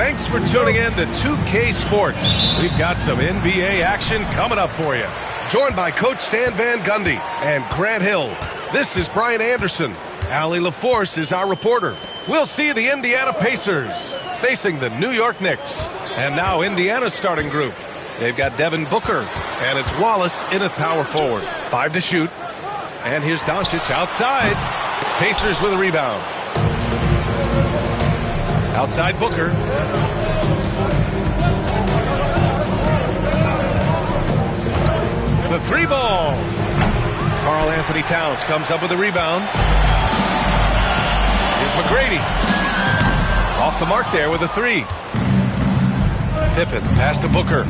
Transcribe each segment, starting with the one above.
Thanks for tuning in to 2K Sports. We've got some NBA action coming up for you. Joined by Coach Stan Van Gundy and Grant Hill. This is Brian Anderson. Allie LaForce is our reporter. We'll see the Indiana Pacers facing the New York Knicks. And now Indiana's starting group. They've got Devin Booker, and it's Wallace in at power forward. 5 to shoot. And here's Doncic outside. Pacers with a rebound. Outside Booker. The 3-ball. Karl Anthony Towns comes up with a rebound. Here's McGrady. Off the mark there with a 3. Pippen, pass to Booker.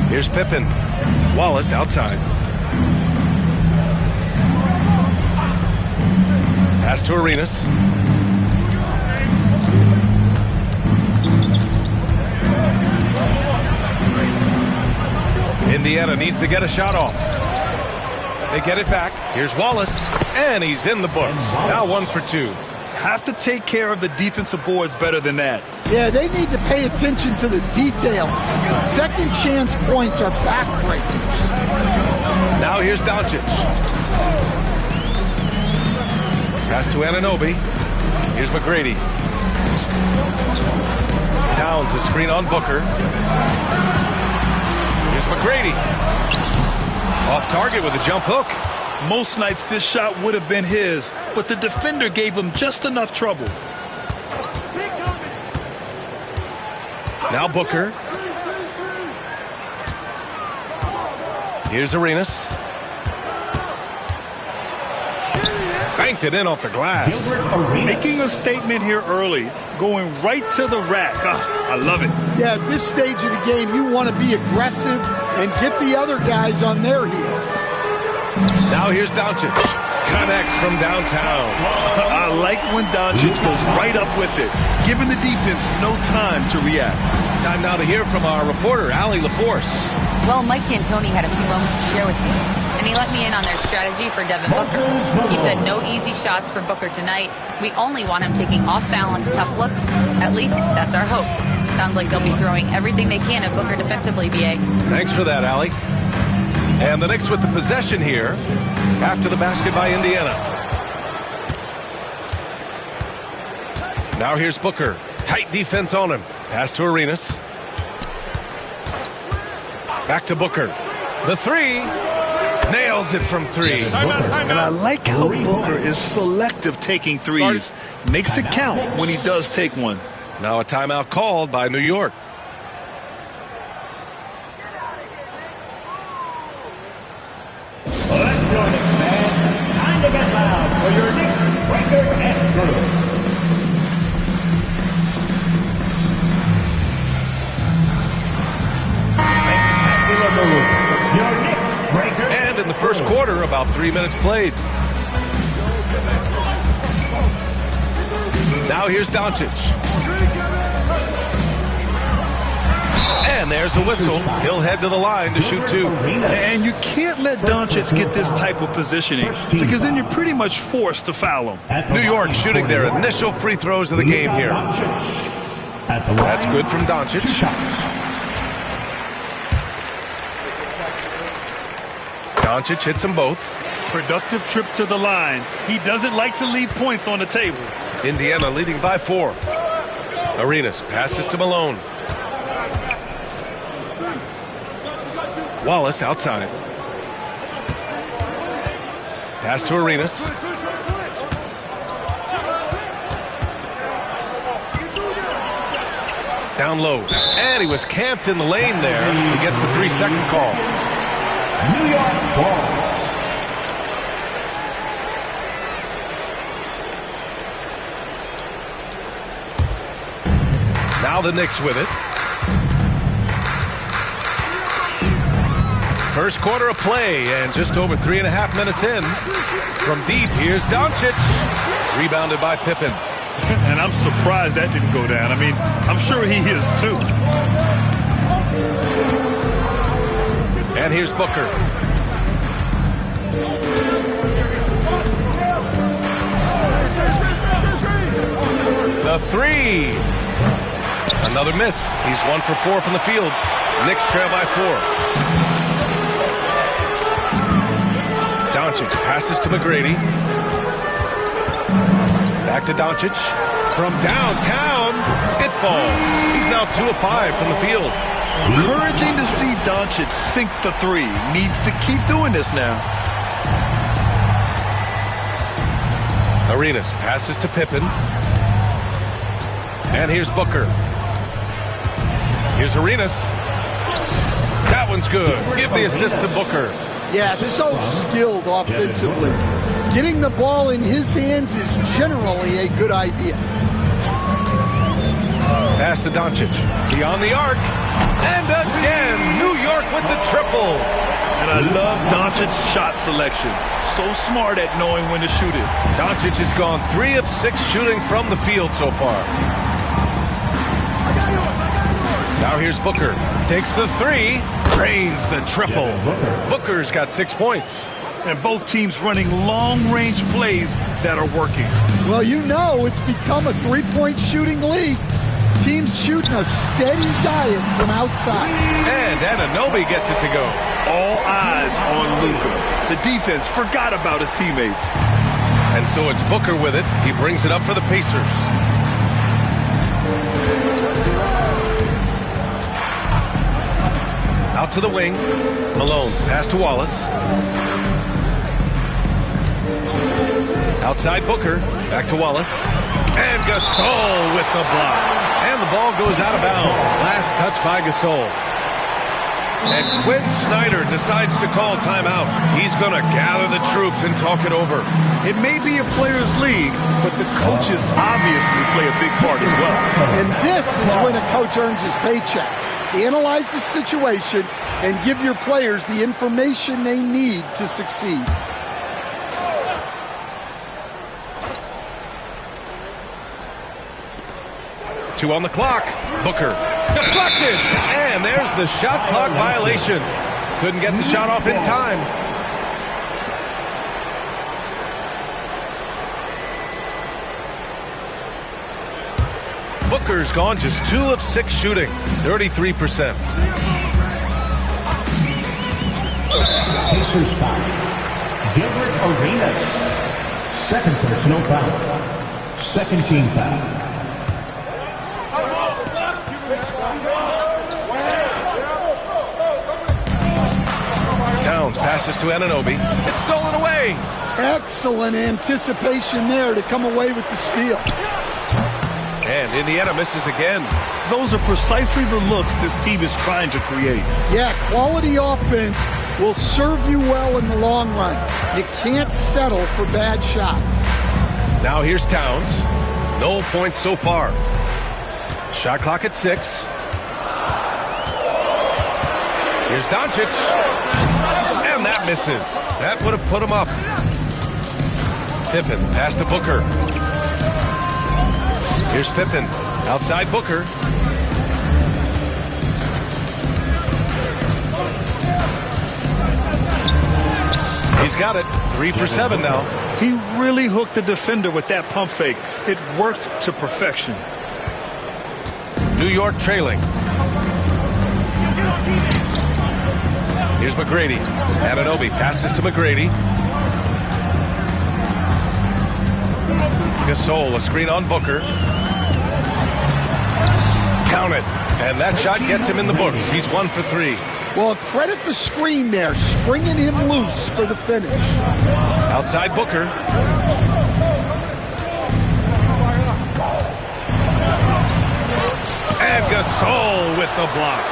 Here's Pippen. Wallace outside. Pass to Arenas. Indiana needs to get a shot off. They get it back. Here's Wallace, and he's in the books. Now 1 for 2. Have to take care of the defensive boards better than that. Yeah, they need to pay attention to the details. Second chance points are backbreakers. Now here's Doncic. Pass to Anunoby. Here's McGrady. Towns, a screen on Booker. Here's McGrady. Off target with a jump hook. Most nights this shot would have been his, but the defender gave him just enough trouble. Now Booker. Here's Arenas. Banked it in off the glass. Making a statement here early, going right to the rack. I love it. Yeah, at this stage of the game, you want to be aggressive and get the other guys on their heels. Now here's Doncic. Connects from downtown. I like when Doncic goes right up with it, giving the defense no time to react. Time now to hear from our reporter, Allie LaForce. Well, Mike D'Antoni had a few moments to share with me, and he let me in on their strategy for Devin Booker. He said no easy shots for Booker tonight. We only want him taking off-balance tough looks. At least that's our hope. Sounds like they'll be throwing everything they can at Booker defensively, B.A. Thanks for that, Allie. And the Knicks with the possession here after the basket by Indiana. Now here's Booker. Tight defense on him. Pass to Arenas. Back to Booker. The 3. Nails it from 3. And I like how Booker is selective taking threes. Makes it count when he does take one. Now a timeout called by New York. Let's go, Knicks fans. Time to get loud for your Knicks record and crew. And in the first quarter, about 3 minutes played. Now here's Doncic. And there's a whistle. He'll head to the line to shoot 2. And you can't let Doncic get this type of positioning, because then you're pretty much forced to foul him. New York shooting their initial free throws of the game here. That's good from Doncic. Doncic hits them both. Productive trip to the line. He doesn't like to leave points on the table. Indiana leading by 4. Arenas passes to Malone. Wallace outside. Pass to Arenas. Down low. And he was camped in the lane there. He gets a 3-second call. New York ball. Now the Knicks with it. First quarter of play, and just over 3.5 minutes in. From deep, here's Doncic. Rebounded by Pippen. And I'm surprised that didn't go down. I mean, I'm sure he is too. And here's Booker. The 3. Another miss. He's 1 for 4 from the field. Knicks trail by 4. Doncic passes to McGrady. Back to Doncic. From downtown, it falls. He's now 2 of 5 from the field. Encouraging to see Doncic sink the three. Needs to keep doing this now. Arenas passes to Pippen. And here's Booker. Here's Arenas. That one's good. Give the assist to Booker. Yeah, so skilled offensively. Getting the ball in his hands is generally a good idea. Pass to Doncic. Beyond the arc. And again, New York with the triple. And I love Doncic's shot selection. So smart at knowing when to shoot it. Doncic has gone 3 of 6 shooting from the field so far. Now here's Booker. Takes the 3. Drains the triple. Booker's got 6 points. And both teams running long-range plays that are working. Well, you know it's become a three-point shooting league. Teams shooting a steady diet from outside. And Anunoby gets it to go. All eyes on Luka. The defense forgot about his teammates. And so it's Booker with it. He brings it up for the Pacers. Out to the wing. Malone. Pass to Wallace. Outside Booker. Back to Wallace. And Gasol with the block. And the ball goes out of bounds. Last touch by Gasol. And Quinn Snyder decides to call timeout. He's going to gather the troops and talk it over. It may be a players' league, but the coaches obviously play a big part as well. And this is when a coach earns his paycheck. Analyze the situation and give your players the information they need to succeed. Two on the clock. Booker. Deflected. And there's the shot clock violation. Couldn't get the shot off in time. Booker's gone just 2 of 6 shooting. 33%. Pacers foul. Gilbert Arenas. Second personal foul. Second team foul. Towns passes to Anunoby. It's stolen away. Excellent anticipation there to come away with the steal. And Indiana misses again. Those are precisely the looks this team is trying to create. Yeah, quality offense will serve you well in the long run. You can't settle for bad shots. Now here's Towns. No points so far. Shot clock at 6. Here's Doncic. And that misses. That would have put him up. Pippen, pass to Booker. Here's Pippen, outside Booker. He's got it. 3 for 7 now. He really hooked the defender with that pump fake. It worked to perfection. New York trailing. Here's McGrady. Anunoby passes to McGrady. Gasol, a screen on Booker. Count it. And that shot gets him in the books. He's 1 for 3. Well, credit the screen there, springing him loose for the finish. Outside Booker. And Gasol with the block.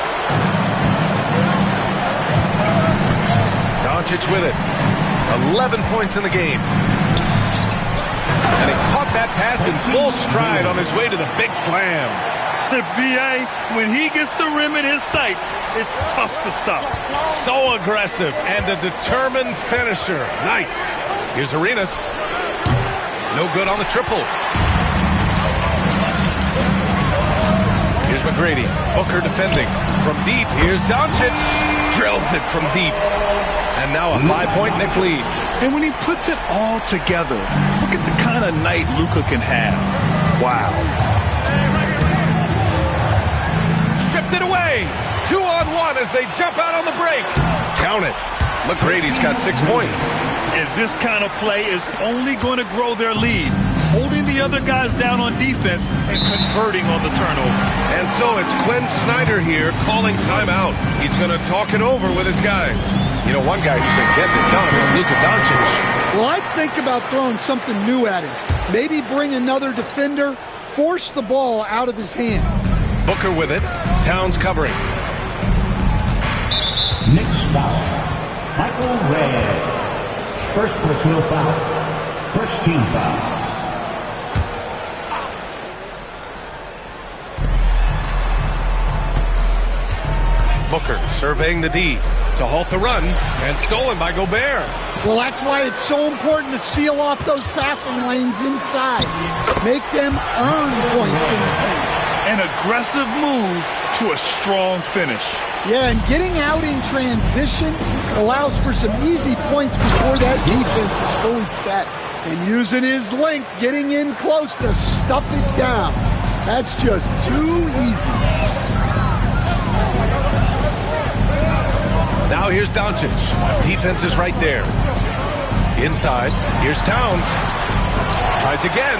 Doncic with it. 11 points in the game. And he caught that pass in full stride on his way to the big slam. The BA, when he gets the rim in his sights, it's tough to stop. So aggressive and a determined finisher. Nice. Here's Arenas. No good on the triple. Here's McGrady. Booker defending. From deep, here's Doncic. Drills it from deep. And now a 5-point Knick lead. And when he puts it all together, look at the kind of night Luka can have. Wow. way. 2-on-1 as they jump out on the break. Count it. McGrady's got 6 points. And this kind of play is only going to grow their lead, holding the other guys down on defense and converting on the turnover. And so it's Quinn Snyder here calling timeout. He's going to talk it over with his guys. You know, one guy who's been getting it done is Luka Doncic. Well, I'd think about throwing something new at him. Maybe bring another defender, force the ball out of his hands. Booker with it. Towns covering. Knicks foul. Michael Red. First personal foul. First team foul. Booker surveying the D to halt the run, and stolen by Gobert. Well, that's why it's so important to seal off those passing lanes inside. Make them earn points in the paint. An aggressive move to a strong finish. Yeah, and getting out in transition allows for some easy points before that defense is fully set. And using his length, getting in close to stuff it down. That's just too easy. Now here's Doncic. Defense is right there. Inside, here's Towns. Tries again,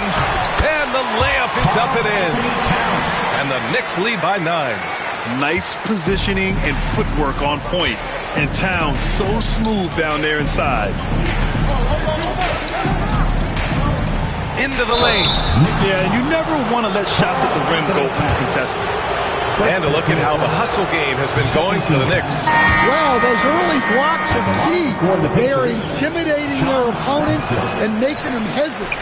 and the layup is up and in. And the Knicks lead by 9. Nice positioning and footwork on point. And Towns so smooth down there inside. Into the lane. Yeah, you never want to let shots at the rim go uncontested. And a look at how the hustle game has been going for the Knicks. Wow, those early blocks are key. They are intimidating their opponents and making them hesitate.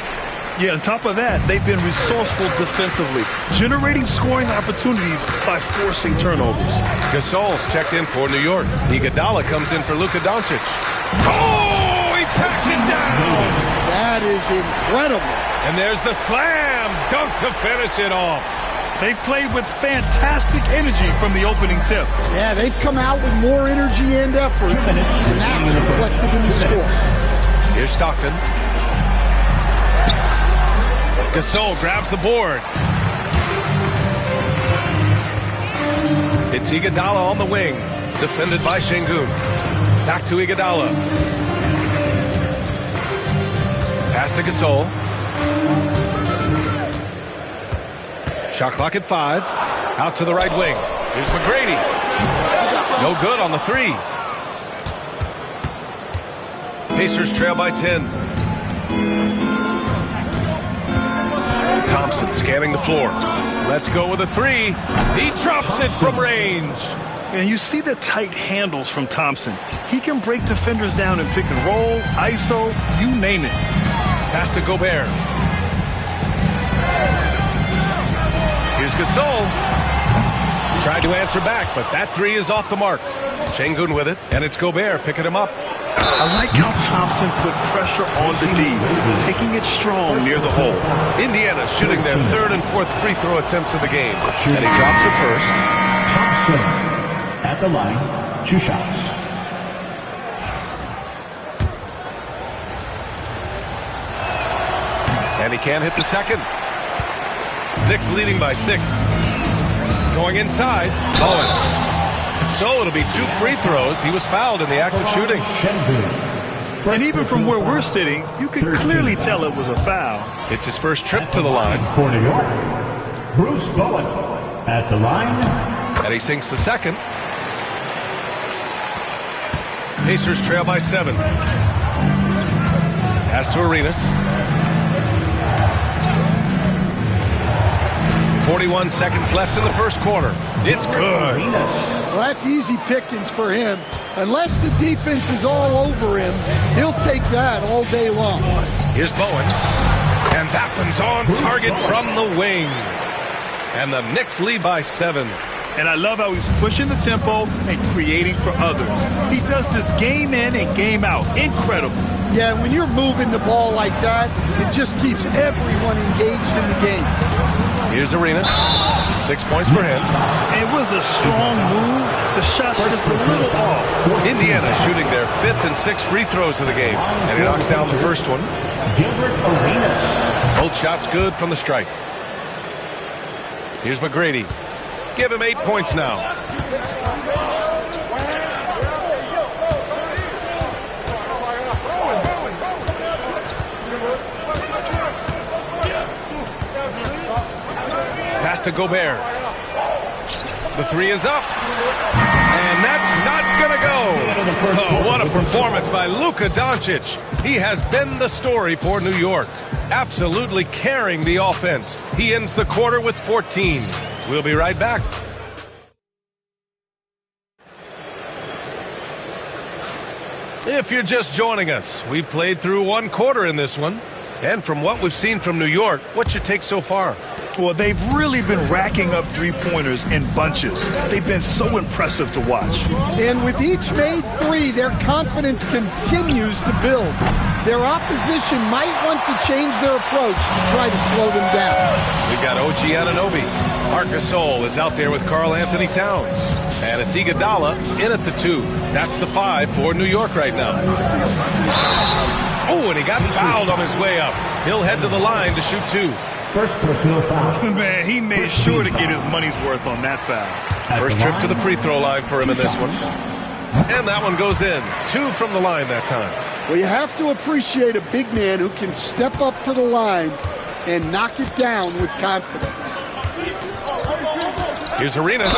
Yeah, on top of that, they've been resourceful defensively, generating scoring opportunities by forcing turnovers. Gasol's checked in for New York. Iguodala comes in for Luka Doncic. Oh, he packs it down. That is incredible. And there's the slam dunk to finish it off. They've played with fantastic energy from the opening tip. Yeah, they've come out with more energy and effort, and that's reflected in the score. Here's Stockton. Gasol grabs the board. It's Iguodala on the wing, defended by Şengün. Back to Iguodala. Pass to Gasol. Shot clock at 5. Out to the right wing. Here's McGrady. No good on the 3. Pacers trail by 10. Thompson scanning the floor. Let's go with a 3. He drops it from range. And you see the tight handles from Thompson. He can break defenders down in pick and roll, ISO, you name it. Pass to Gobert. Here's Gasol. Tried to answer back, but that 3 is off the mark. Şengün with it, and it's Gobert picking him up. I like how Thompson put pressure on the D, taking it strong near the hole. Indiana shooting their 3rd and 4th free throw attempts of the game. And he drops it first. Thompson at the line, 2 shots. And he can't hit the second. Knicks leading by 6. Going inside. Bowen. So it'll be 2 free throws. He was fouled in the act of shooting. And even from where we're sitting, you can clearly tell it was a foul. It's his first trip to the line. For New York, Bruce Bowen at the line. And he sinks the second. Pacers trail by 7. Pass to Arenas. 41 seconds left in the first quarter. It's good. Well, that's easy pickings for him. Unless the defense is all over him, he'll take that all day long. Here's Bowen. And that one's on target from the wing. And the Knicks lead by 7. And I love how he's pushing the tempo and creating for others. He does this game in and game out. Incredible. Yeah, when you're moving the ball like that, it just keeps everyone engaged in the game. Here's Arenas. 6 points for him. It was a strong move. The shot's just a little off. Indiana shooting their 5th and 6th free throws of the game. And he knocks down the first one. Gilbert Arenas. Both shots good from the strike. Here's McGrady. Give him 8 points now. Pass to Gobert. The three is up. And that's not going to go. Oh, what a performance by Luka Doncic. He has been the story for New York. Absolutely carrying the offense. He ends the quarter with 14. We'll be right back. If you're just joining us, we played through one quarter in this one. And from what we've seen from New York, what's your take so far? Well, they've really been racking up three-pointers in bunches. They've been so impressive to watch. And with each made three, their confidence continues to build. Their opposition might want to change their approach to try to slow them down. We've got OG Anunoby. Marc Gasol is out there with Karl Anthony Towns. And it's Iguodala in at the 2. That's the 5 for New York right now. Oh, and he got fouled on his way up. He'll head to the line to shoot 2. First personal foul. Man, he made sure to get his money's worth on that foul. First trip to the free throw line for him in this one. And that one goes in. 2 from the line that time. Well, you have to appreciate a big man who can step up to the line and knock it down with confidence. Here's Arenas.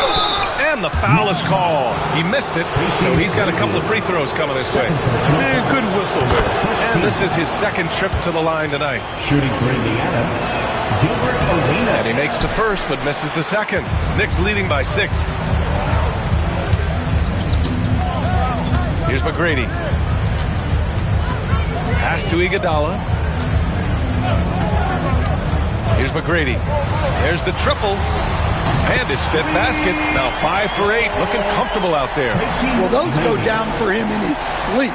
And the foul is called. He missed it, so he's got a couple of free throws coming his way. Man, good whistle there. And this is his second trip to the line tonight. Shooting for Indiana. And he makes the first, but misses the second. Knicks leading by 6. Here's McGrady. Pass to Iguodala. Here's McGrady. There's the triple. And his 5th basket. Now 5 for 8. Looking comfortable out there. Well, those go down for him in his sleep.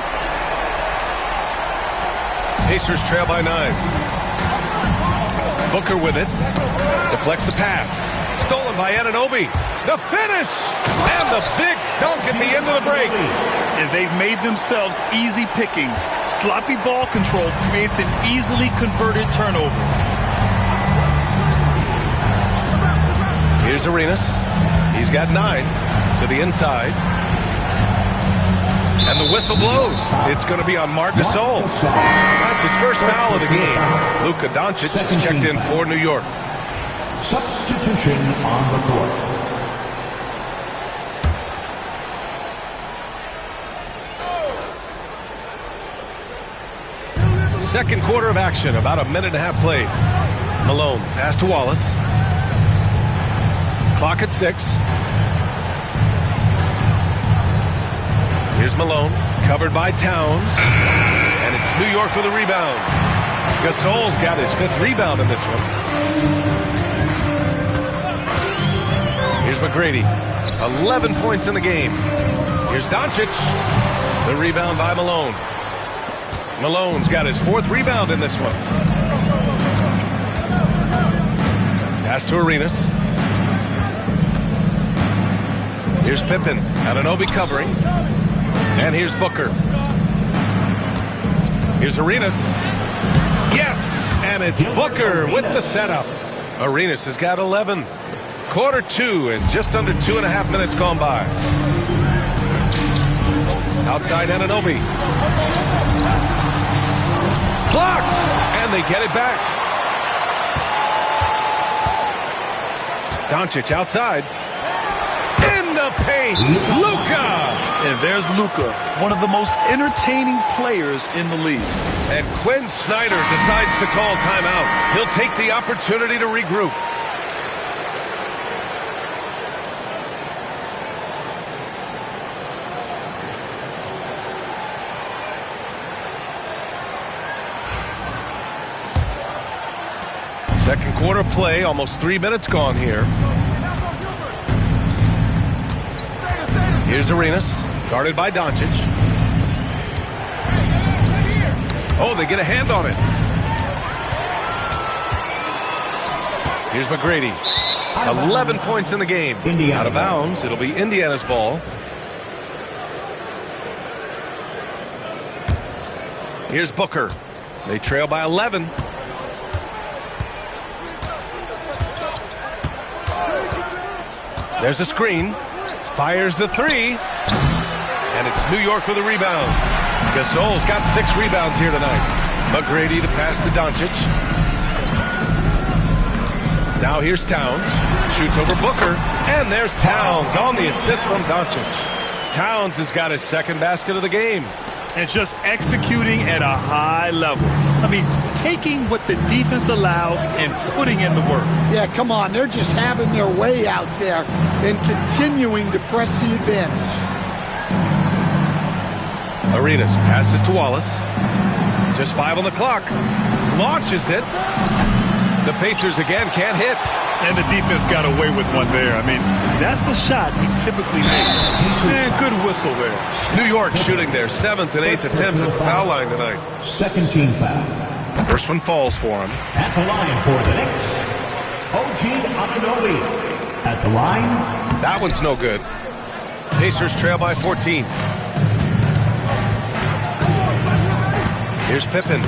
Pacers trail by 9. Booker with it. Deflects the pass. Stolen by Anunoby. The finish! And the big dunk at the end of the break. And they've made themselves easy pickings. Sloppy ball control creates an easily converted turnover. Here's Arenas. He's got 9 to the inside. And the whistle blows. It's going to be on Marc Gasol. That's his first foul of the game. Luka Doncic is checked in for New York. Substitution on the court. Second quarter of action, about a minute and a half played. Malone, pass to Wallace. Clock at 6. Here's Malone, covered by Towns. And it's New York with a rebound. Gasol's got his 5th rebound in this one. Here's McGrady. 11 points in the game. Here's Doncic. The rebound by Malone. Malone's got his 4th rebound in this one. Pass to Arenas. Here's Pippen. Anunoby covering. And here's Booker. Here's Arenas. Yes! And it's Booker with the setup. Arenas has got 11. Quarter 2 and just under 2.5 minutes gone by. Outside Anunoby. Blocked! And they get it back. Doncic outside. In the paint, Luka! And there's Luka, one of the most entertaining players in the league. And Quinn Snyder decides to call timeout. He'll take the opportunity to regroup. Second quarter play, almost 3 minutes gone here. Here's Arenas, guarded by Doncic. Oh, they get a hand on it. Here's McGrady. 11 points in the game. Out of bounds. It'll be Indiana's ball. Here's Booker. They trail by 11. There's a screen. Fires the three. And it's New York with a rebound. Gasol's got 6 rebounds here tonight. McGrady to pass to Doncic. Now here's Towns. Shoots over Booker. And there's Towns on the assist from Doncic. Towns has got his second basket of the game. And just executing at a high level. I mean, taking what the defense allows and putting in the work. Yeah, come on. They're just having their way out there and continuing to press the advantage. Arenas passes to Wallace. Just 5 on the clock. Launches it. The Pacers again can't hit. And the defense got away with one there. I mean, that's a shot he typically makes. Man, good whistle there. New York shooting their 7th and 8th attempts at the foul line tonight. Second team foul. First one falls for him. At the line for the Knicks, OG Anunoby. At the line. That one's no good. Pacers trail by 14. Here's Pippen.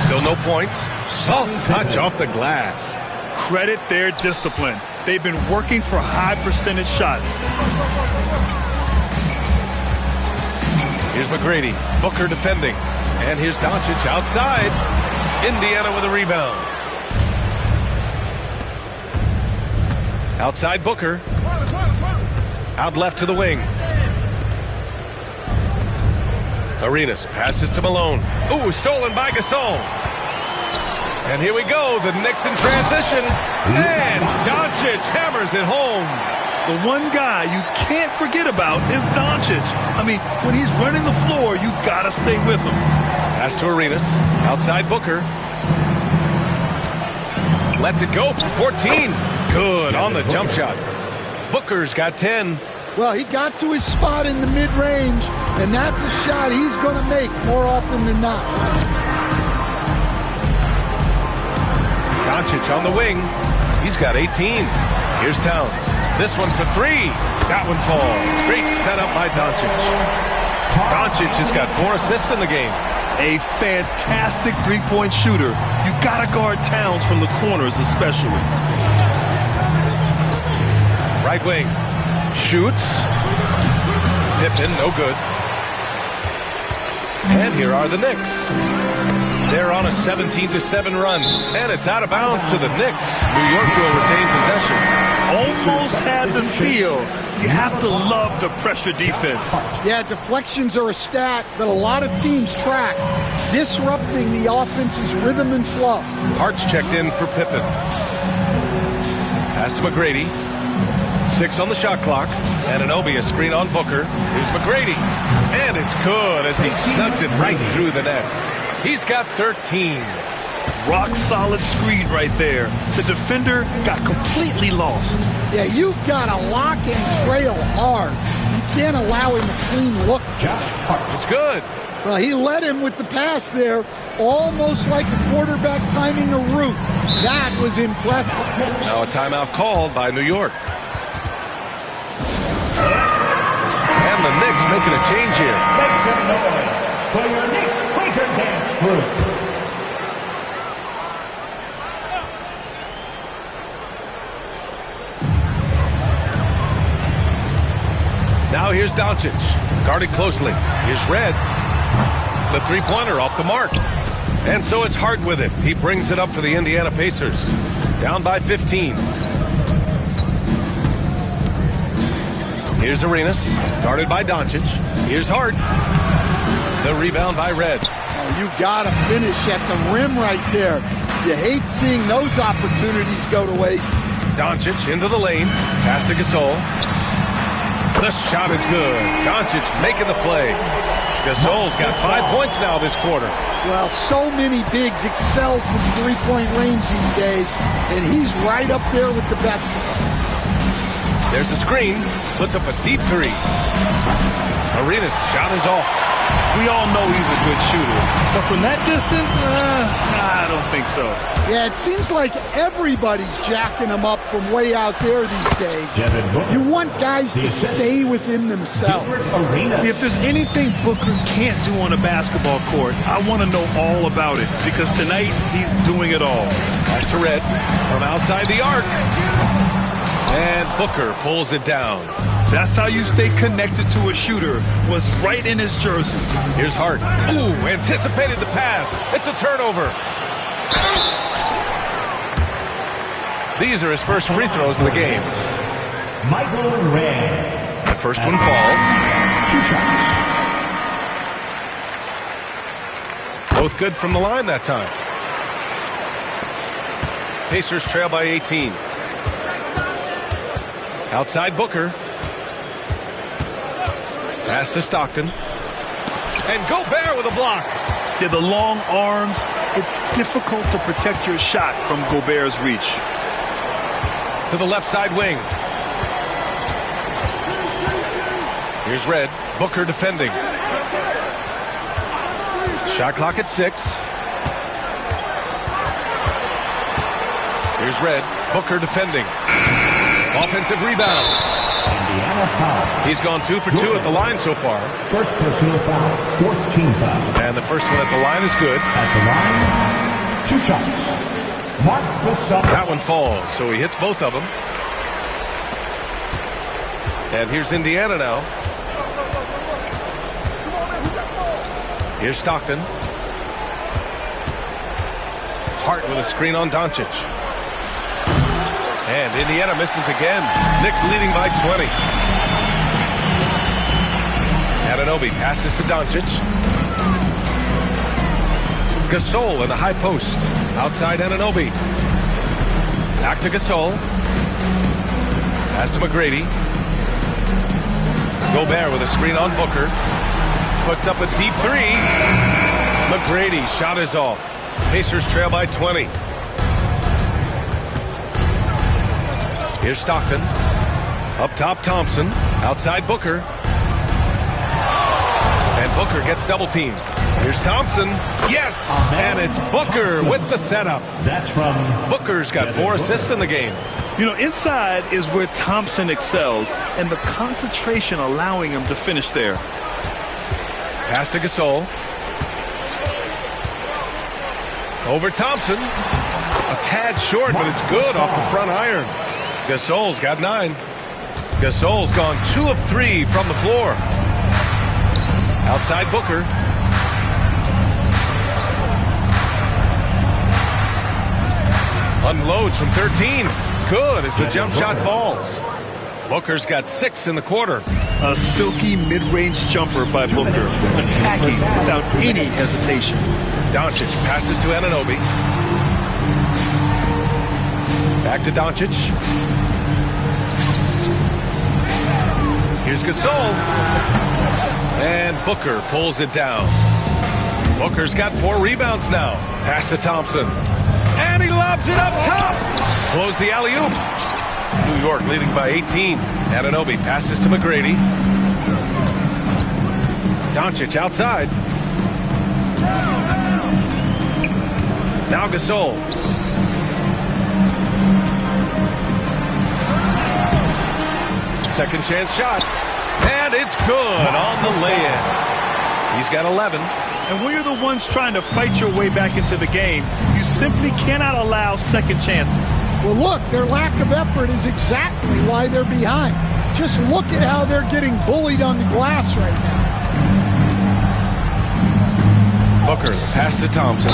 Still no points. Soft touch off the glass. Credit their discipline. They've been working for high percentage shots. Here's McGrady. Booker defending. And here's Doncic outside. Indiana with a rebound. Outside Booker. Out left to the wing. Arenas passes to Malone. Ooh, stolen by Gasol. And here we go, the Knicks in transition. And Doncic hammers it home. The one guy you can't forget about is Doncic. I mean, when he's running the floor, you gotta stay with him. Pass to Arenas. Outside Booker. Lets it go for 14. Good on the jump shot. Booker's got 10. Well, he got to his spot in the mid-range, and that's a shot he's going to make more often than not. Doncic on the wing. He's got 18. Here's Towns. This one for 3. That one falls. Great setup by Doncic. Doncic has got 4 assists in the game. A fantastic three-point shooter. You gotta guard Towns from the corners especially. Right wing. Shoots. Pippen, no good. And here are the Knicks. They're on a 17-7 run. And it's out of bounds to the Knicks. New York will retain possession. Almost had the steal. You have to love the pressure defense. Yeah, deflections are a stat that a lot of teams track, disrupting the offense's rhythm and flow. Hart's checked in for Pippen. Pass to McGrady. 6 on the shot clock. Anunoby a screen on Booker. Here's McGrady. And it's good as he snugs it right through the net. He's got 13. Rock solid screen right there. The defender got completely lost. Yeah, you've got to lock and trail hard. You can't allow him a clean look. It's good. Well, he led him with the pass there, almost like a quarterback timing a route. That was impressive. Now a timeout called by New York. And the Knicks making a change here. Make some noise for your Knicks Quaker Dance Group. Now here's Doncic, guarded closely. Here's Red. The three-pointer off the mark. And so it's Hart with it. He brings it up for the Indiana Pacers. Down by 15. Here's Arenas, guarded by Doncic. Here's Hart. The rebound by Red. Oh, you got to finish at the rim right there. You hate seeing those opportunities go to waste. Doncic into the lane. Pass to Gasol. The shot is good. Doncic making the play. Gasol's got 5 points now this quarter. Well, so many bigs excel from three-point range these days, and he's right up there with the best. There's a screen. Puts up a deep 3. Arenas' shot is off. We all know he's a good shooter, but from that distance, I don't think so. Yeah, it seems like everybody's jacking him up from way out there these days. You want guys to stay within themselves. If there's anything Booker can't do on a basketball court, I want to know all about it, because tonight he's doing it all. Pass to Red from outside the arc. And Booker pulls it down. That's how you stay connected to a shooter. Was right in his jersey. Here's Hart. Ooh, anticipated the pass. It's a turnover. These are his first free throws of the game. Michael Red. The first one falls. 2 shots. Both good from the line that time. Pacers trail by 18. Outside Booker. Pass to Stockton. And Gobert with a block. Yeah, the long arms. It's difficult to protect your shot from Gobert's reach. To the left side wing. Here's Red. Booker defending. Shot clock at 6. Here's Red. Booker defending. Offensive rebound. Indiana foul. He's gone 2 for 2 at the line so far. First personal foul. 4th team foul. And the first one at the line is good. At the line, 2 shots. Mark Gasol. That one falls, so he hits both of them. And here's Indiana now. Here's Stockton. Hart with a screen on Doncic. And Indiana misses again. Knicks leading by 20. Anunoby passes to Doncic. Gasol in the high post. Outside Anunoby. Back to Gasol. Pass to McGrady. Gobert with a screen on Booker. Puts up a deep 3. McGrady shot is off. Pacers trail by 20. Here's Stockton. Up top, Thompson. Outside Booker. And Booker gets double teamed. Here's Thompson. Yes! And it's Booker with the setup. That's from Booker's got 4 assists in the game. You know, inside is where Thompson excels, and the concentration allowing him to finish there. Pass to Gasol. Over Thompson. A tad short, but it's good off the front iron. Gasol's got 9. Gasol's gone 2 of 3 from the floor. Outside Booker. Unloads from 13. Good as the jump shot falls. Booker's got 6 in the quarter. A silky mid-range jumper by Booker, attacking without any hesitation. Doncic passes to Anunoby. Back to Doncic. Here's Gasol. And Booker pulls it down. Booker's got 4 rebounds now. Pass to Thompson. And he lobs it up top. Blows the alley-oop. New York leading by 18. Anunoby passes to McGrady. Doncic outside. Now Gasol. Second chance shot. And it's good on the lay-in. He's got 11. And when you're the ones trying to fight your way back into the game, you simply cannot allow second chances. Well, look, their lack of effort is exactly why they're behind. Just look at how they're getting bullied on the glass right now. Booker, the pass to Thompson.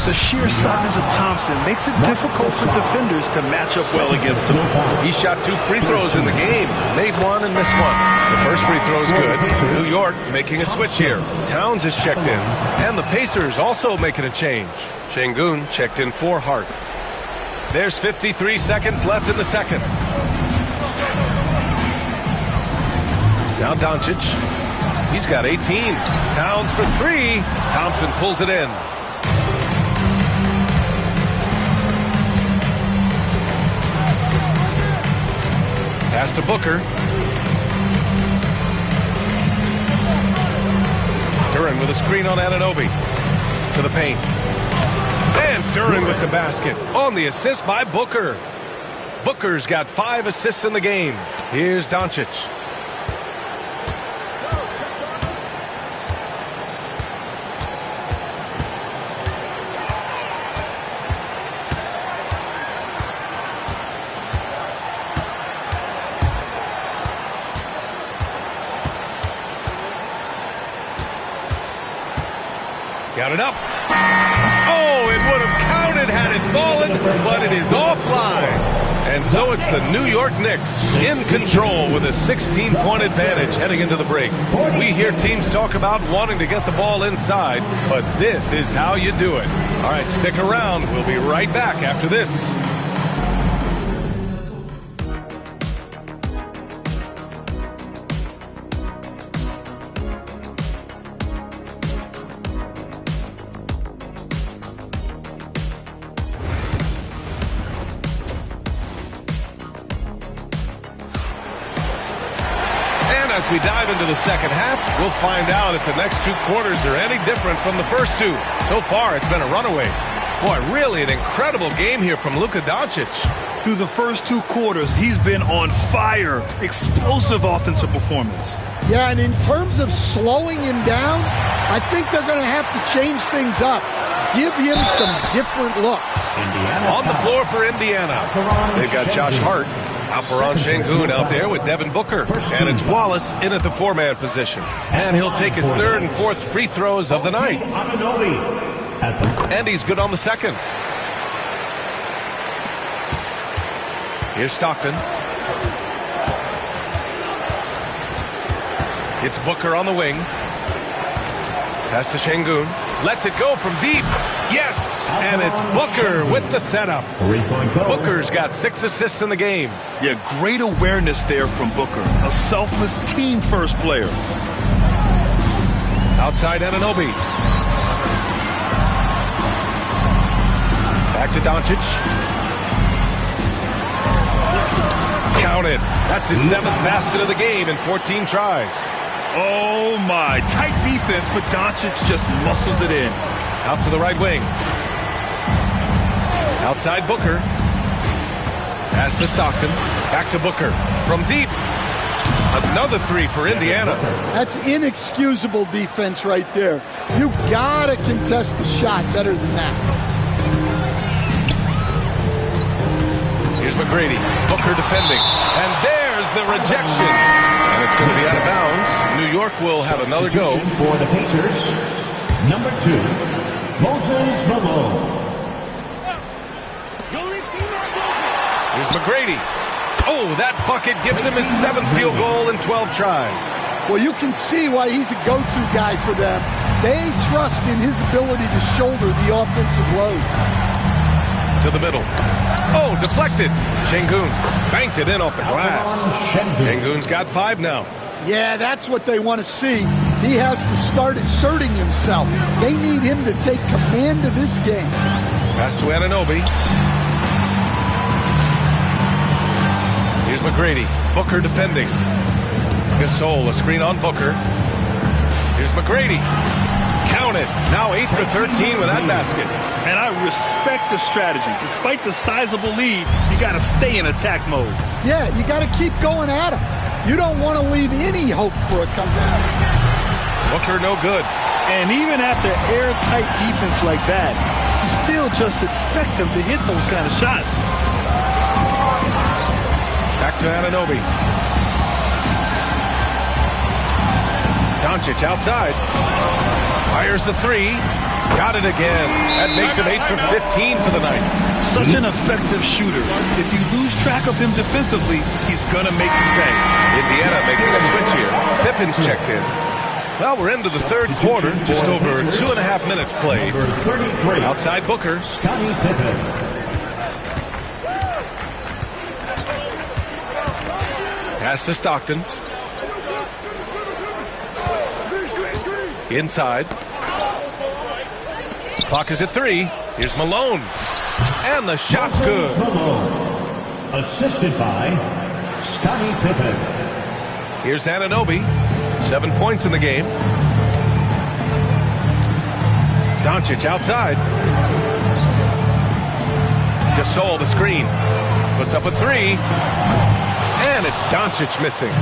The sheer size of Thompson makes it difficult for defenders to match up well against him. He shot 2 free throws in the game. Made 1 and missed 1. The first free throw is good. New York making a switch here. Towns is checked in. And the Pacers also making a change. Şengün checked in for Hart. There's 53 seconds left in the second. Now Doncic. He's got 18. Towns for 3. Thompson pulls it in. Pass to Booker. Duren with a screen on Anunoby. To the paint. And Duren with the basket. On the assist by Booker. Booker's got 5 assists in the game. Here's Doncic. Got it up. Oh, it would have counted had it fallen, but it is offline. And so it's the New York Knicks in control with a 16-point advantage heading into the break. We hear teams talk about wanting to get the ball inside, but this is how you do it. All right, stick around. We'll be right back after this. As we dive into the second half, we'll find out if the next two quarters are any different from the first two. So far, it's been a runaway. Boy, really an incredible game here from Luka Doncic. Through the first two quarters, he's been on fire. Explosive offensive performance. Yeah, and in terms of slowing him down, I think they're going to have to change things up. Give him some different looks. On the floor for Indiana, they've got Josh Hart. Alperon Şengün out there with Devin Booker. And it's Wallace in at the four-man position. And he'll take his third and fourth free throws of the night. And he's good on the second. Here's Stockton. It's Booker on the wing. Pass to Şengün. Lets it go from deep. Yes! And it's Booker with the setup. Booker's got 6 assists in the game. Yeah, great awareness there from Booker. A selfless team-first player. Outside Anunoby. Back to Doncic. Counted. That's his 7th basket of the game in 14 tries. Oh, my. Tight defense, but Doncic just muscles it in. Out to the right wing. Outside Booker. Pass to Stockton. Back to Booker. From deep. Another three for Indiana. That's inexcusable defense right there. You gotta contest the shot better than that. Here's McGrady. Booker defending. And there's the rejection. And it's going to be out of bounds. New York will have another go. For the Pacers, number 2. Moses Malone. Here's McGrady. Oh, that bucket gives him his 7th field goal in 12 tries. Well, you can see why he's a go-to guy for them. They trust in his ability to shoulder the offensive load. To the middle. Oh, deflected. Şengün banked it in off the glass. Şengün's got 5 now. Yeah, that's what they want to see. He has to start asserting himself. They need him to take command of this game. Pass to Anunoby. Here's McGrady. Booker defending. Gasol, a screen on Booker. Here's McGrady. Counted. Now 8 for 13 with that basket. And I respect the strategy. Despite the sizable lead, you got to stay in attack mode. Yeah, you got to keep going at him. You don't want to leave any hope for a comeback. Booker no good. And even after airtight defense like that, you still just expect him to hit those kind of shots. Back to Anunoby. Doncic outside. Fires the three. Got it again. That makes him 8 for 15 for the night. Such an effective shooter. If you lose track of him defensively, he's going to make you pay. Indiana making a switch here. Pippin's checked in. Well, we're into the third quarter. Just over 2.5 minutes played. Outside Booker. Scottie Pippen. Pass to Stockton. Inside. Clock is at 3. Here's Malone. And the shot's good. Malone, assisted by Scottie Pippen. Here's Anunoby. 7 points in the game. Doncic outside. Gasol the screen. Puts up a 3. And it's Doncic missing.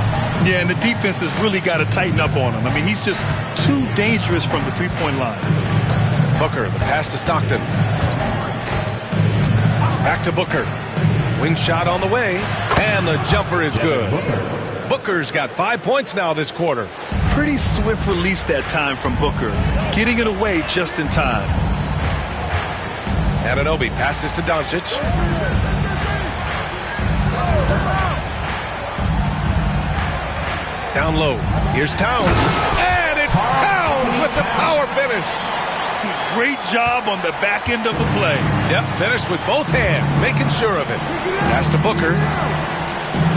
Yeah, and the defense has really got to tighten up on him. I mean, he's just too dangerous from the three-point line. Booker, the pass to Stockton. Back to Booker. Wing shot on the way. And the jumper is good. Booker's got 5 points now this quarter. Pretty swift release that time from Booker, getting it away just in time. Anunoby passes to Doncic. Down low. Here's Towns. And it's Towns with the power finish. Great job on the back end of the play. Yep, finished with both hands, making sure of it. Pass to Booker.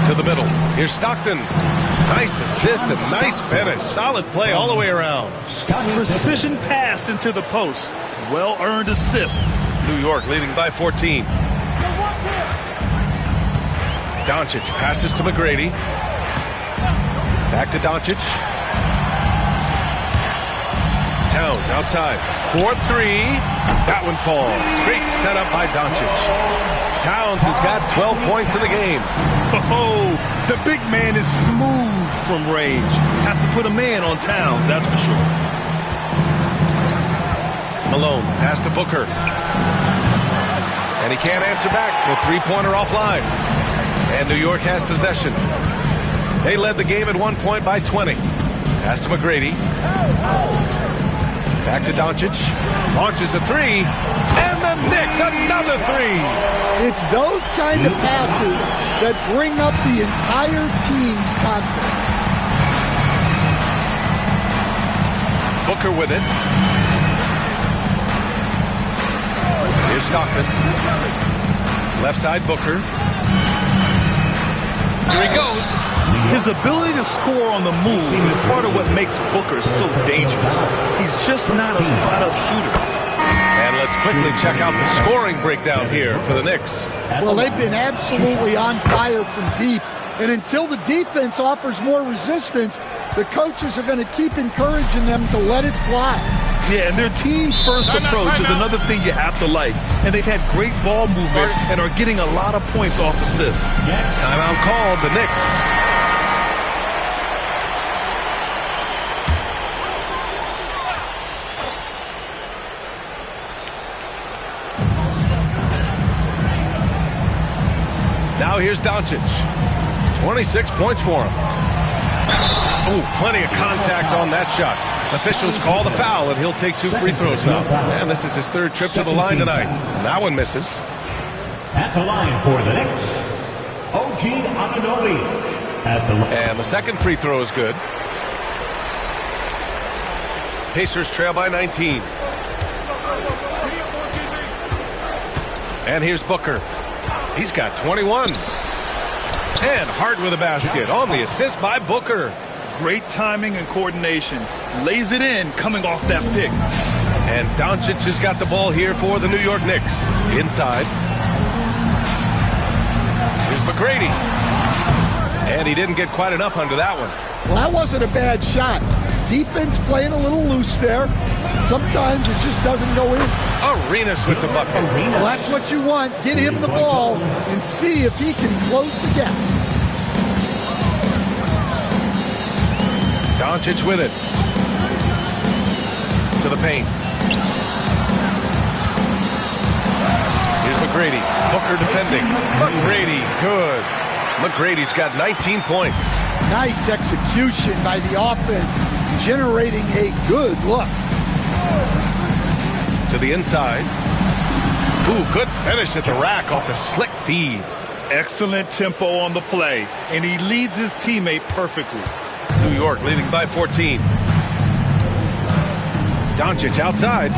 To the middle. Here's Stockton. Nice assist and nice finish. Solid play all the way around. Precision pass into the post. Well-earned assist. New York leading by 14. Doncic passes to McGrady. Back to Doncic. Towns outside. 4-3. That one falls. Great setup by Doncic. Towns has got 12 points in the game. Oh, the big man is smooth from range. Have to put a man on Towns, that's for sure. Malone, pass to Booker. And he can't answer back. The three-pointer offline. And New York has possession. They led the game at 1 point by 20. Pass to McGrady. Back to Doncic. Launches a three. And the Knicks another three. It's those kind of passes that bring up the entire team's confidence. Booker with it. Here's Stockton. Left side Booker. Here he goes. His ability to score on the move is part of what makes Booker so dangerous. He's just not a spot-up shooter. And let's quickly check out the scoring breakdown here for the Knicks. Well, they've been absolutely on fire from deep. And until the defense offers more resistance, the coaches are going to keep encouraging them to let it fly. Yeah, and their team-first approach is another thing you have to like. And they've had great ball movement and are getting a lot of points off assists. Timeout called, the Knicks. Now here's Doncic. 26 points for him. Oh, plenty of contact on that shot. Officials call the foul, and he'll take 2 free throws now. And this is his 3rd trip to the line tonight. That one misses. At the line for the Knicks, OG Anunoby. At the line. And the 2nd free throw is good. Pacers trail by 19. And here's Booker. He's got 21. And Hart with a basket on the assist by Booker. Great timing and coordination. Lays it in coming off that pick. And Doncic has got the ball here for the New York Knicks. Inside. Here's McGrady. And he didn't get quite enough under that one. Well, that wasn't a bad shot. Defense playing a little loose there. Sometimes it just doesn't go in. Arenas with the bucket. Well, that's what you want. Get him the ball and see if he can close the gap. Doncic with it. To the paint. Here's McGrady. Booker defending. McGrady, good. McGrady's got 19 points. Nice execution by the offense, generating a good look. To the inside. Ooh, good finish at the rack off the slick feed. Excellent tempo on the play, and he leads his teammate perfectly. New York leading by 14. Doncic outside.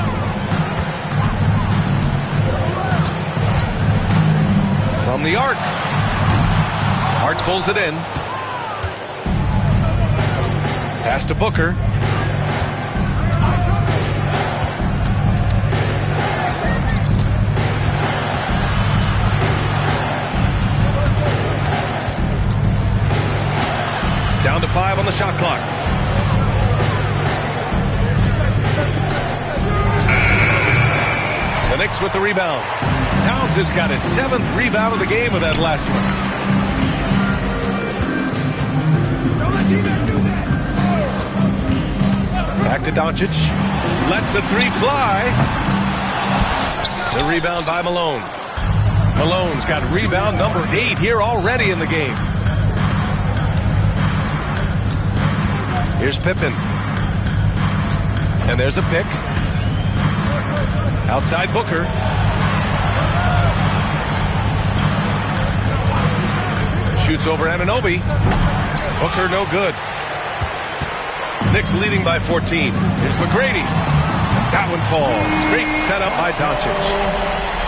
From the arc. Hart pulls it in. Pass to Booker. Down to 5 on the shot clock. The Knicks with the rebound. Towns has got his 7th rebound of the game with that last one. Back to Doncic. Lets the 3 fly. The rebound by Malone. Malone's got rebound number 8 here already in the game. Here's Pippen. And there's a pick. Outside Booker. Shoots over Anunoby. Booker no good. Knicks leading by 14. Here's McGrady. That one falls. Great setup by Doncic.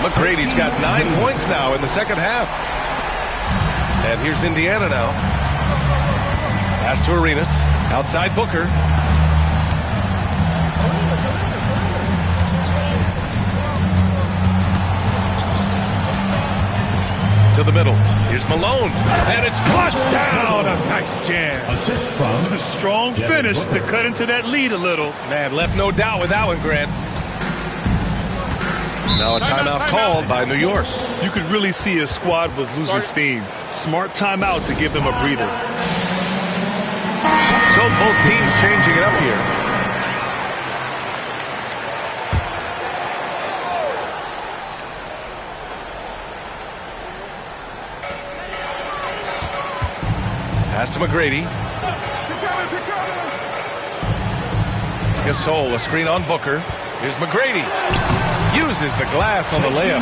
McGrady's got 9 points now in the second half. And here's Indiana now. Pass to Arenas. Outside Booker. To the middle. Here's Malone. And it's flushed down. A nice jam. Assist from A strong finish to cut into that lead a little. Man, left no doubt with that one, Grant. Now a timeout called by New York. You could really see his squad was losing steam. Smart timeout to give them a breather. So both teams changing it up here. Pass to McGrady. Gasol, a screen on Booker. Here's McGrady. Uses the glass on the layup.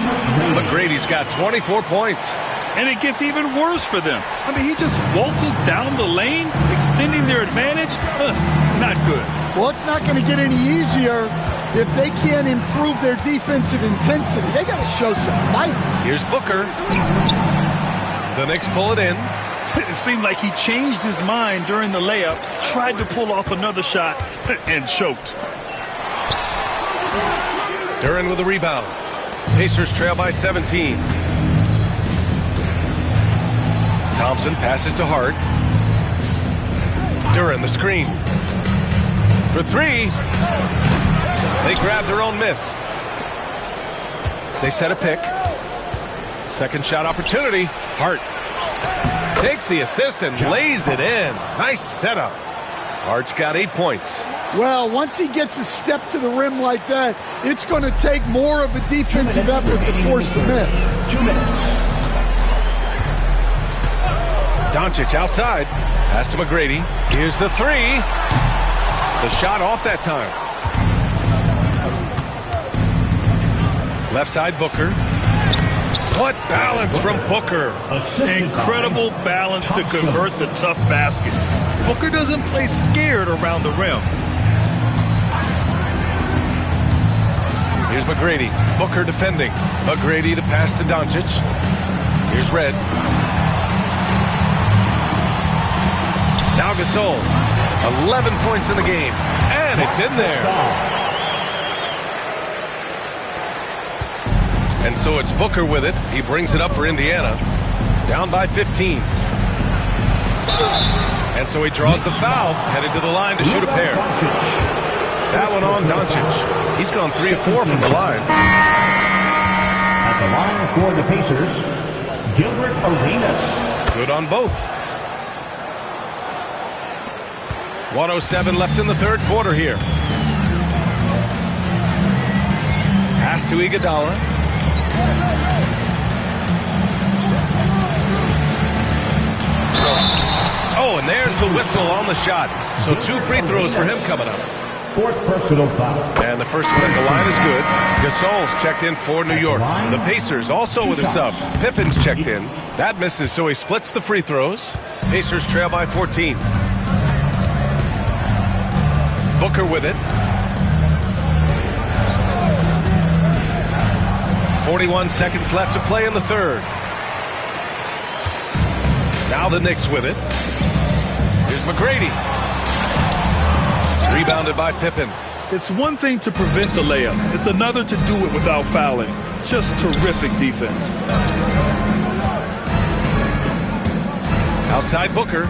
McGrady's got 24 points. And it gets even worse for them. I mean, he just waltzes down the lane, extending their advantage. Not good. Well, it's not going to get any easier if they can't improve their defensive intensity. They got to show some fight. Here's Booker. The Knicks pull it in. It seemed like he changed his mind during the layup, tried to pull off another shot, and choked. Duren with the rebound. Pacers trail by 17. Thompson passes to Hart. Duren the screen. For three. They grab their own miss. They set a pick. Second shot opportunity. Hart takes the assist and lays it in. Nice setup. Hart's got 8 points. Well, once he gets a step to the rim like that, it's going to take more of a defensive effort to force the miss. 2 minutes. Doncic outside. Pass to McGrady. Here's the three. The shot off that time. Left side Booker. What balance from Booker. Incredible balance to convert the tough basket. Booker doesn't play scared around the rim. Here's McGrady. Booker defending. McGrady the pass to Doncic. Here's Red. Now Gasol. 11 points in the game. And it's in there. And so it's Booker with it. He brings it up for Indiana. Down by 15. And so he draws the foul. Headed to the line to shoot a pair. That one on Doncic. He's gone 3 of 4 from the line. At the line for the Pacers, Gilbert Arenas. Good on both. 1:07 left in the third quarter here. Pass to Iguodala. Oh, and there's the whistle on the shot. So 2 free throws for him coming up. 4th personal foul. And the first one at the line is good. Gasol's checked in for New York. The Pacers also with a sub. Pippen's checked in. That misses, so he splits the free throws. Pacers trail by 14. Booker with it. 41 seconds left to play in the third. Now the Knicks with it. Here's McGrady. Rebounded by Pippen. It's one thing to prevent the layup. It's another to do it without fouling. Just terrific defense. Outside Booker.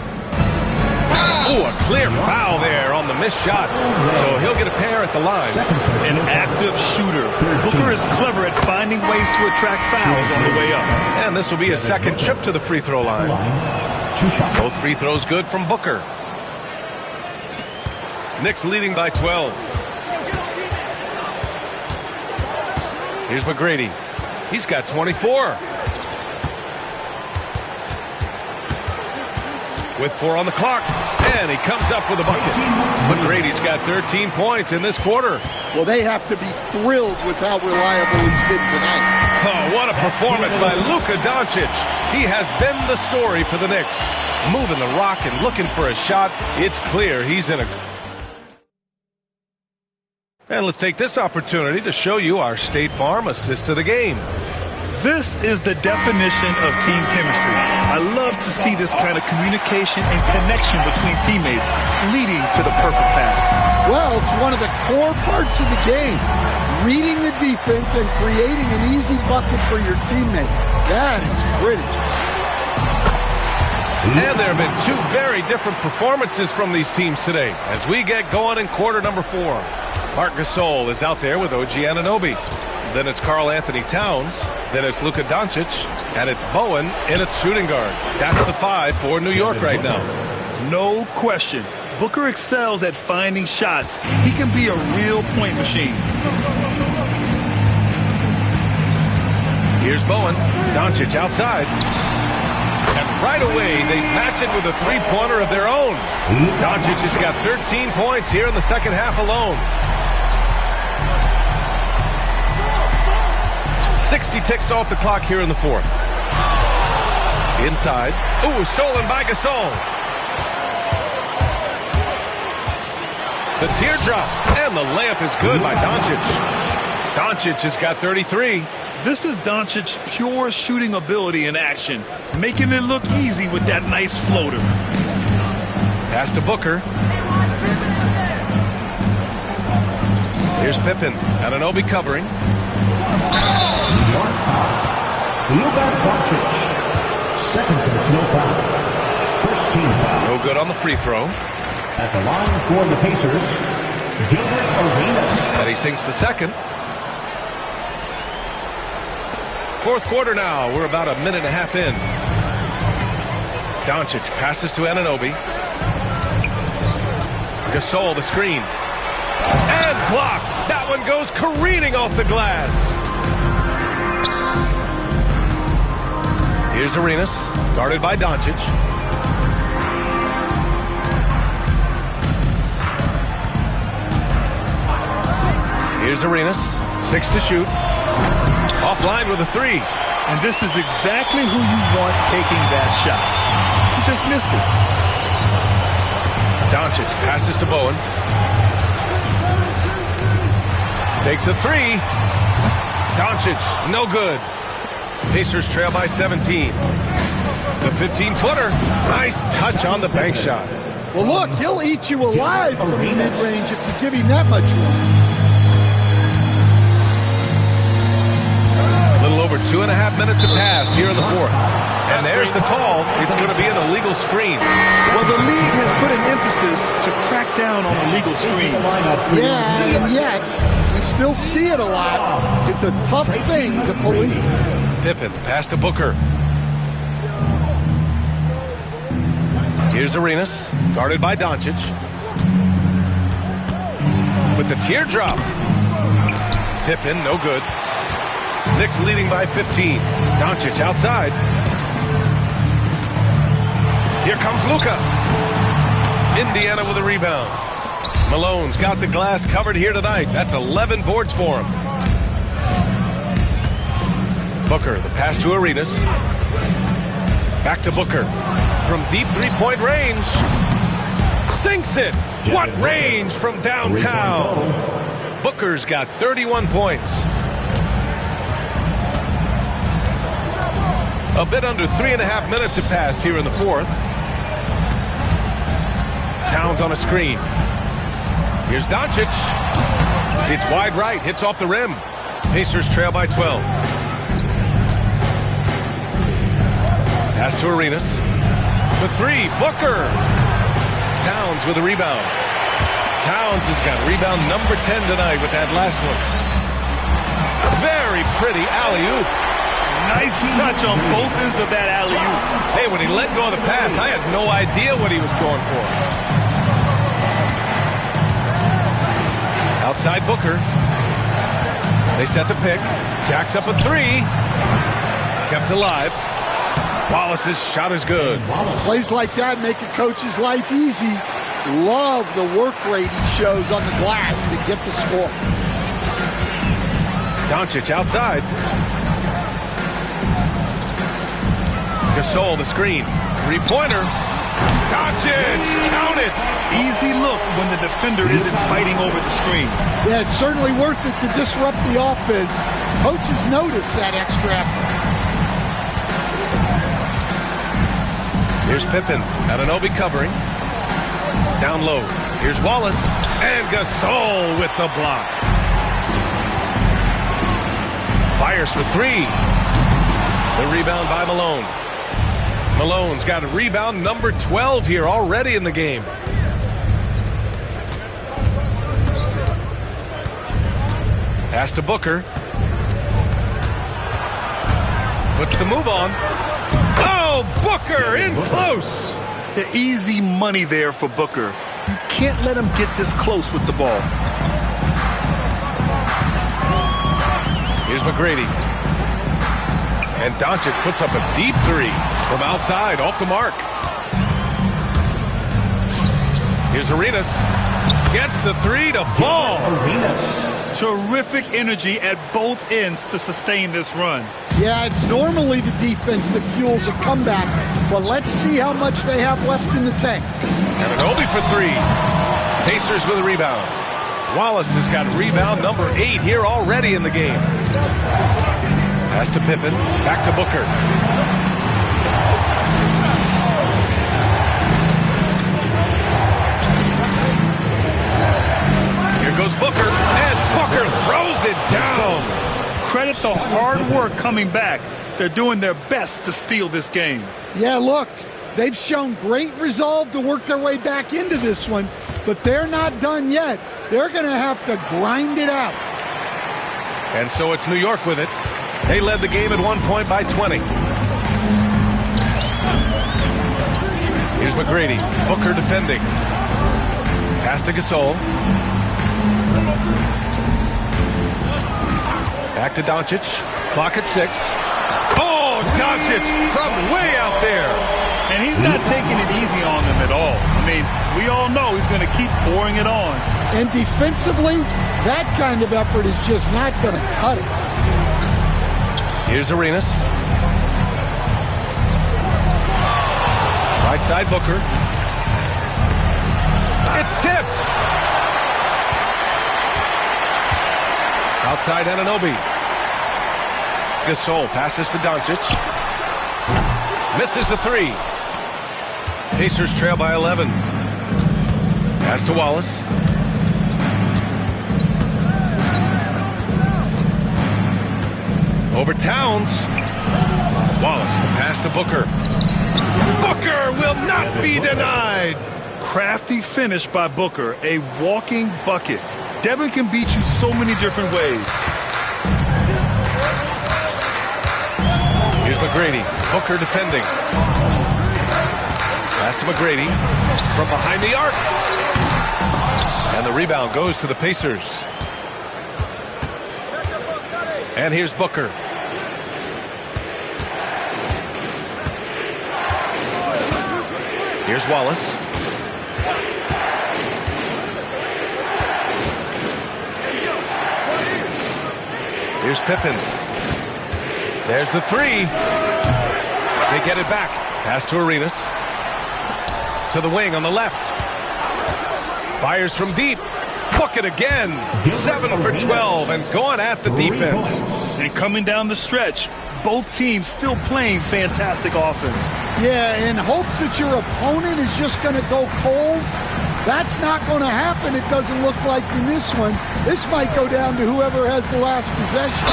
Oh, a clear foul there on the missed shot. So he'll get a pair at the line. An active shooter. Booker is clever at finding ways to attract fouls on the way up. And this will be a second trip to the free throw line. 2 shots. Both free throws good from Booker. Knicks leading by 12. Here's McGrady. He's got 24. With 4 on the clock. And he comes up with a bucket. McGrady's got 13 points in this quarter. Well, they have to be thrilled with how reliable he's been tonight. Oh, what a performance by Luka Doncic. He has been the story for the Knicks. Moving the rock and looking for a shot. It's clear he's in a... And let's take this opportunity to show you our State Farm assist of the game. This is the definition of team chemistry. I love to see this kind of communication and connection between teammates leading to the perfect pass. Well, it's one of the core parts of the game. Reading the defense and creating an easy bucket for your teammate. That is pretty. And there have been two very different performances from these teams today as we get going in quarter number 4. Marc Gasol is out there with OG Anunoby. Then it's Karl Anthony Towns. Then it's Luka Doncic. And it's Bowen in a shooting guard. That's the 5 for New York right now. No question. Booker excels at finding shots. He can be a real point machine. Here's Bowen. Doncic outside. And right away, they match it with a three-pointer of their own. Doncic has got 13 points here in the second half alone. 60 ticks off the clock here in the fourth. Inside. Ooh, stolen by Gasol. The teardrop. And the layup is good by Doncic. Doncic has got 33. This is Doncic's pure shooting ability in action, making it look easy with that nice floater. Pass to Booker. Here's Pippen. Anunoby covering. Luka Doncic. Second personal foul. First team foul. No good on the free throw. At the line for the Pacers, Gilbert Arenas. And he sinks the second. Fourth quarter now. We're about a minute and a half in. Doncic passes to Anunoby. Gasol the screen. And blocked. That one goes careening off the glass. Here's Arenas, guarded by Doncic. Here's Arenas, 6 to shoot. Offline with a 3. And this is exactly who you want taking that shot. He just missed it. Doncic passes to Bowen. Takes a 3. Doncic, no good. Pacers trail by 17. The 15-footer. Nice touch on the bank shot. Well, look, he'll eat you alive from mid-range if you give him that much room. A little over 2.5 minutes have passed here in the fourth. And there's the call. It's going to be an illegal screen. Well, the league has put an emphasis to crack down on illegal screens. Yeah, and yet, we still see it a lot. It's a tough thing to police. Pippen, pass to Booker. Here's Arenas, guarded by Doncic. With the teardrop. Pippen, no good. Knicks leading by 15. Doncic outside. Here comes Luka. Indiana with a rebound. Malone's got the glass covered here tonight. That's 11 boards for him. Booker, the pass to Arenas. Back to Booker. From deep three-point range. Sinks it. What range from downtown. Booker's got 31 points. A bit under 3.5 minutes have passed here in the fourth. Towns on a screen. Here's Doncic. It's wide right. Hits off the rim. Pacers trail by 12. Pass to Arenas. The 3. Booker. Towns with a rebound. Towns has got rebound number 10 tonight with that last one. Very pretty alley-oop. Nice touch on both ends of that alley-oop. Hey, when he let go of the pass, I had no idea what he was going for. Outside Booker. They set the pick. Jacks up a 3. Kept alive. Wallace's shot is good. Plays like that make a coach's life easy. Love the work rate he shows on the glass to get the score. Doncic outside. Gasol the screen. Three-pointer. Doncic, count it. Easy look when the defender isn't fighting over the screen. Yeah, it's certainly worth it to disrupt the offense. Coaches notice that extra effort. Here's Pippen. Anunoby covering. Down low. Here's Wallace. And Gasol with the block. Fires for three. The rebound by Malone. Malone's got a rebound number 12 here already in the game. Pass to Booker. Puts the move on. Oh, Booker in close. The easy money there for Booker. You can't let him get this close with the ball. Here's McGrady. And Doncic puts up a deep three from outside, off the mark. Here's Arenas. Gets the three to fall. Terrific energy at both ends to sustain this run. Yeah, it's normally the defense that fuels a comeback, but let's see how much they have left in the tank. Anunoby for three. Pacers with a rebound. Wallace has got rebound number 8 here already in the game. Pass to Pippen. Back to Booker. Here goes Booker. And Booker throws it down. Credit the hard work coming back. They're doing their best to steal this game. Yeah, look, they've shown great resolve to work their way back into this one, but they're not done yet. They're going to have to grind it out. And so it's New York with it. They led the game at one point by 20. Here's McGrady. Booker defending. Pass to Gasol. Back to Doncic. Clock at 6. Oh, Doncic from way out there. And he's not taking it easy on them at all. I mean, we all know he's going to keep pouring it on. And defensively, that kind of effort is just not going to cut it. Here's Arenas. Right side Booker. It's tipped. Outside Anunoby. Gasol passes to Doncic. Misses the three. Pacers trail by 11. Pass to Wallace. Over Towns. Wallace, the pass to Booker. Booker will not be denied. Crafty finish by Booker, a walking bucket. Devin can beat you so many different ways. Here's McGrady. Booker defending. Pass to McGrady from behind the arc. And the rebound goes to the Pacers. And here's Booker. Here's Wallace. Here's Pippen. There's the three. They get it back. Pass to Arenas. To the wing on the left. Fires from deep. Bucket again. 7 for 12 and going at the defense. And coming down the stretch, both teams still playing fantastic offense. Yeah, in hopes that your opponent is just going to go cold. That's not going to happen, it doesn't look like in this one. This might go down to whoever has the last possession.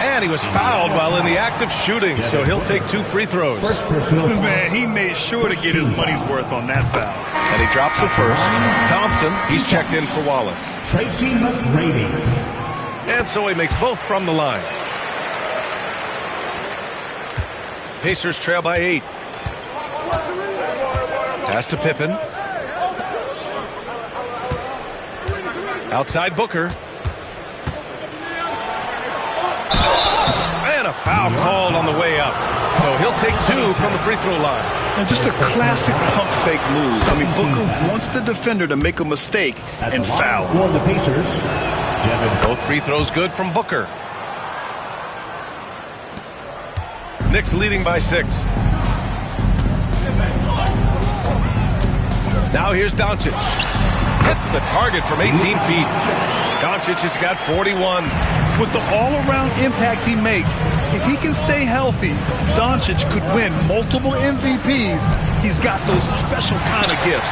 And he was fouled while in the act of shooting, so he'll take 2 free throws. Man, he made sure to get his money's worth on that foul. And he drops the first. Thompson, he's checked in for Wallace. Tracy McGrady. And so he makes both from the line. Pacers trail by 8. Pass to Pippen. Outside Booker. And a foul called on the way up. So He'll take 2 from the free throw line. And just a classic pump fake move. I mean, Booker wants the defender to make a mistake and foul. For the Pacers, Both free throws good from Booker. Knicks leading by 6. Now here's Doncic. Hits the target from 18 feet. Doncic has got 41. With the all-around impact he makes, if he can stay healthy, Doncic could win multiple MVPs. He's got those special kind of gifts.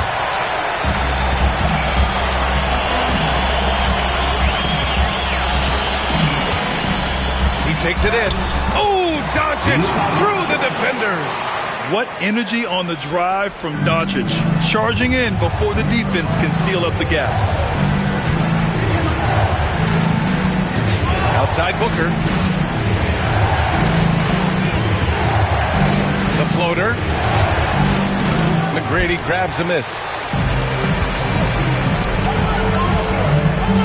He takes it in. Oh, Doncic through the defenders. What energy on the drive from Doncic, charging in before the defense can seal up the gaps. Outside Booker. The floater. McGrady grabs a miss.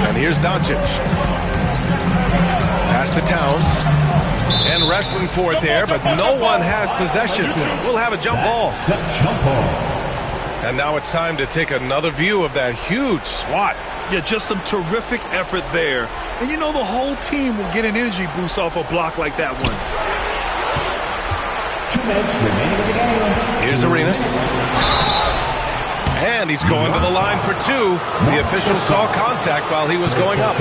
And here's Doncic. Pass to Towns. And wrestling for it there, but no one has possession. We'll have a jump ball. And now it's time to take another view of that huge swat. Yeah, just some terrific effort there. And you know the whole team will get an energy boost off a block like that one. 2 minutes remaining in the game. Here's Arenas. And he's going to the line for 2. The official saw contact while he was going up.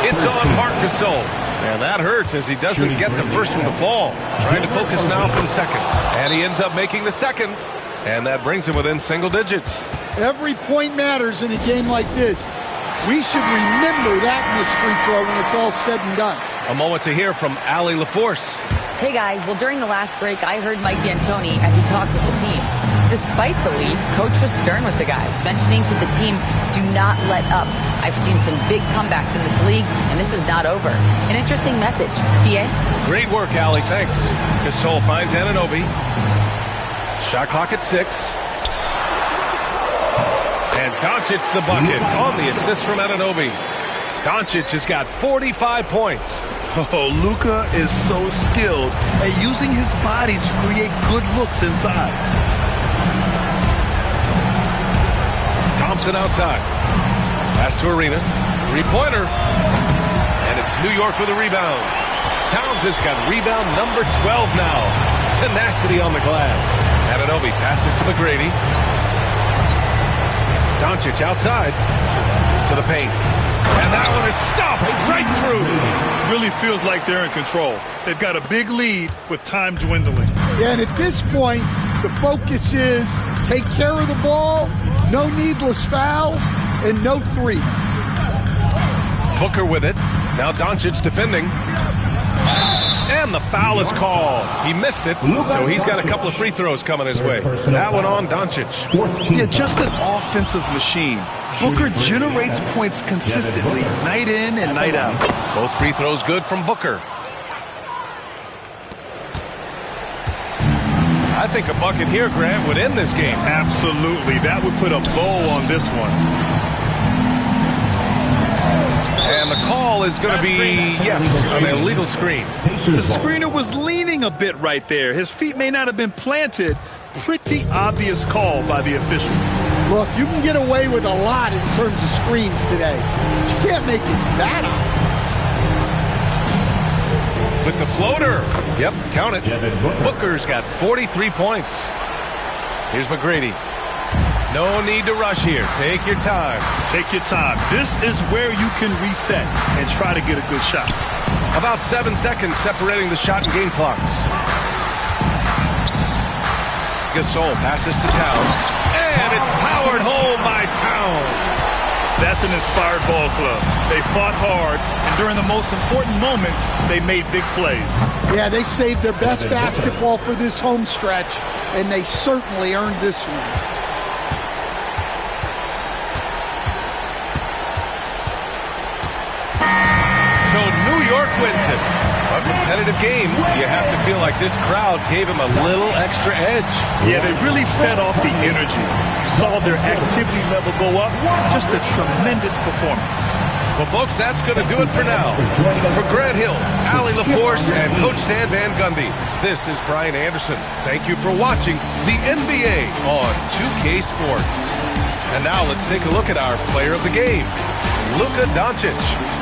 It's on Marc Gasol. And that hurts as he doesn't get the first one to fall. Trying to focus now for the second. And he ends up making the second. And that brings him within single digits. Every point matters in a game like this. We should remember that in this free throw when it's all said and done. A moment to hear from Allie LaForce. Hey guys, well during the last break, I heard Mike D'Antoni as he talked with the team. Despite the lead, Coach was stern with the guys, mentioning to the team, do not let up. I've seen some big comebacks in this league, and this is not over. An interesting message. PA? Great work, Allie. Thanks. Gasol finds Anunoby. Shot clock at 6. And Doncic the bucket on the assist from Anunoby. Doncic has got 45 points. Oh, Luka is so skilled at using his body to create good looks inside. Thompson outside. Pass to Arenas. Three-pointer. And it's New York with a rebound. Towns has got rebound number 12 now. Tenacity on the glass. Anunoby passes to McGrady. Doncic outside to the paint. And that one is stopped right through. Really feels like they're in control. They've got a big lead with time dwindling. Yeah, and at this point, the focus is take care of the ball, no needless fouls, and no threes. Booker with it. Now Doncic defending. And the foul is called. He missed it, so he's got a couple of free throws coming his way. That one on Doncic. Yeah, just an offensive machine. Booker generates points consistently, night in and night out. Both free throws good from Booker. I think a bucket here, Grant, would end this game. Absolutely. That would put a bow on this one. And the call is going to be, yes, an illegal screen. The screener was leaning a bit right there. His feet may not have been planted. Pretty obvious call by the officials. Look, you can get away with a lot in terms of screens today. But you can't make it that obvious. With the floater. Yep, count it. Booker's got 43 points. Here's McGrady. No need to rush here. Take your time. Take your time. This is where you can reset and try to get a good shot. About 7 seconds separating the shot and game clocks. Gasol passes to Towns. And it's powered home by Towns. That's an inspired ball club. They fought hard, and during the most important moments, they made big plays. Yeah, they saved their best basketball for this home stretch, and they certainly earned this one. So New York wins it. A competitive game. You have to feel like this crowd gave him a little extra edge. Yeah, they really fed off the energy. Saw their activity level go up. Just a tremendous performance. Well, folks, that's going to do it for now. For Grant Hill, Allie LaForce, and Coach Stan Van Gundy, this is Brian Anderson. Thank you for watching the NBA on 2K Sports. And now let's take a look at our player of the game, Luka Doncic.